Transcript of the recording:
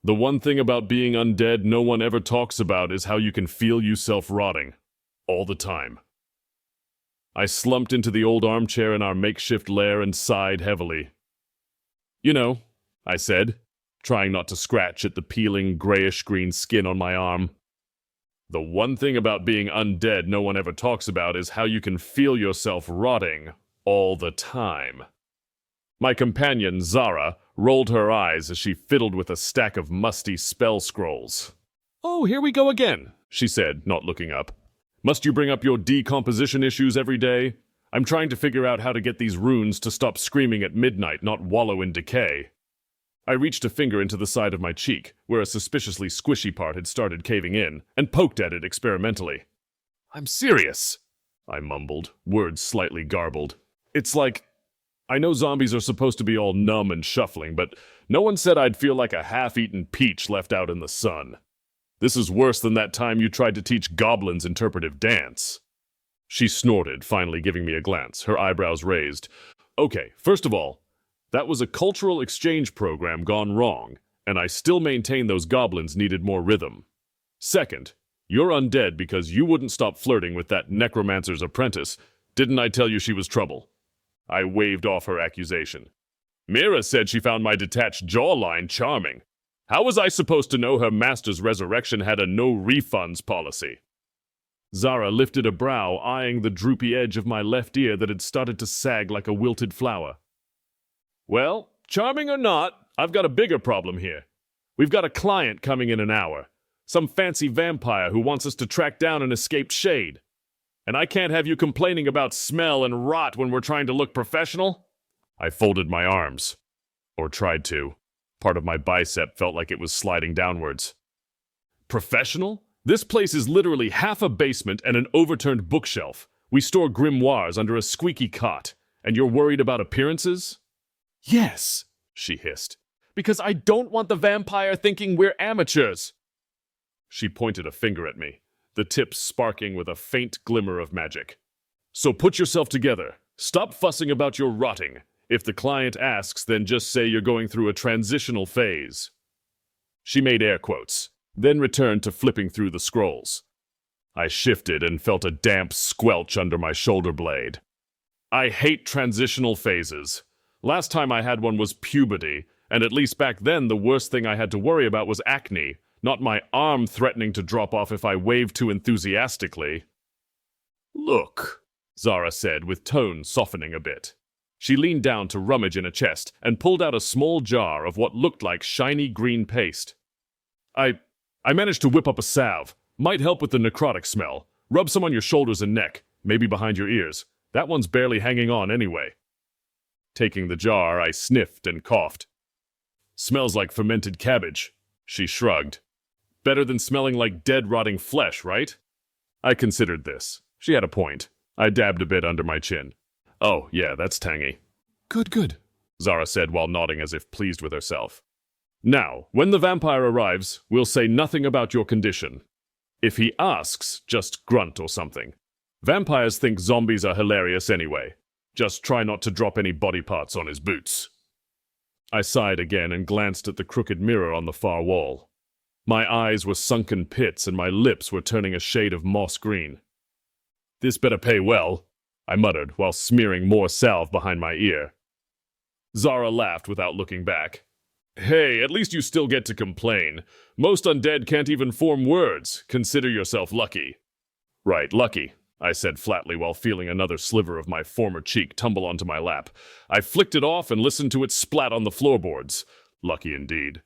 The one thing about being undead no one ever talks about is how you can feel yourself rotting. All the time. I slumped into the old armchair in our makeshift lair and sighed heavily. You know, I said, trying not to scratch at the peeling grayish-green skin on my arm. The one thing about being undead no one ever talks about is how you can feel yourself rotting all the time. My companion, Zara, rolled her eyes as she fiddled with a stack of musty spell scrolls. "Oh, here we go again," she said, not looking up. "Must you bring up your decomposition issues every day? I'm trying to figure out how to get these runes to stop screaming at midnight, not wallow in decay." I reached a finger into the side of my cheek, where a suspiciously squishy part had started caving in, and poked at it experimentally. "I'm serious," I mumbled, words slightly garbled. "It's like, I know zombies are supposed to be all numb and shuffling, but no one said I'd feel like a half-eaten peach left out in the sun. This is worse than that time you tried to teach goblins interpretive dance." She snorted, finally giving me a glance, her eyebrows raised. "Okay, first of all, that was a cultural exchange program gone wrong, and I still maintain those goblins needed more rhythm. Second, you're undead because you wouldn't stop flirting with that necromancer's apprentice. Didn't I tell you she was trouble?" I waved off her accusation. "Mira said she found my detached jawline charming. How was I supposed to know her master's resurrection had a no refunds policy?" Zara lifted a brow, eyeing the droopy edge of my left ear that had started to sag like a wilted flower. "Well, charming or not, I've got a bigger problem here. We've got a client coming in an hour. Some fancy vampire who wants us to track down an escaped shade. And I can't have you complaining about smell and rot when we're trying to look professional." I folded my arms. Or tried to. Part of my bicep felt like it was sliding downwards. "Professional? This place is literally half a basement and an overturned bookshelf. We store grimoires under a squeaky cot. And you're worried about appearances?" "Yes," she hissed. "Because I don't want the vampire thinking we're amateurs." She pointed a finger at me, the tips sparking with a faint glimmer of magic. "So put yourself together. Stop fussing about your rotting. If the client asks, then just say you're going through a transitional phase." She made air quotes, then returned to flipping through the scrolls. I shifted and felt a damp squelch under my shoulder blade. I hate transitional phases. Last time I had one was puberty, and at least back then the worst thing I had to worry about was acne, not my arm threatening to drop off if I waved too enthusiastically. "Look," Zara said, with tone softening a bit. She leaned down to rummage in a chest and pulled out a small jar of what looked like shiny green paste. I managed to whip up a salve. Might help with the necrotic smell. Rub some on your shoulders and neck, maybe behind your ears. That one's barely hanging on anyway." Taking the jar, I sniffed and coughed. "Smells like fermented cabbage," she shrugged. "Better than smelling like dead, rotting flesh, right?" I considered this. She had a point. I dabbed a bit under my chin. "Oh, yeah, that's tangy." Good, Zara said while nodding as if pleased with herself. "Now, when the vampire arrives, we'll say nothing about your condition. If he asks, just grunt or something. Vampires think zombies are hilarious anyway. Just try not to drop any body parts on his boots." I sighed again and glanced at the crooked mirror on the far wall. My eyes were sunken pits and my lips were turning a shade of moss green. "This better pay well," I muttered while smearing more salve behind my ear. Zara laughed without looking back. "Hey, at least you still get to complain. Most undead can't even form words. Consider yourself lucky." "Right, lucky," I said flatly while feeling another sliver of my former cheek tumble onto my lap. I flicked it off and listened to it splat on the floorboards. Lucky indeed.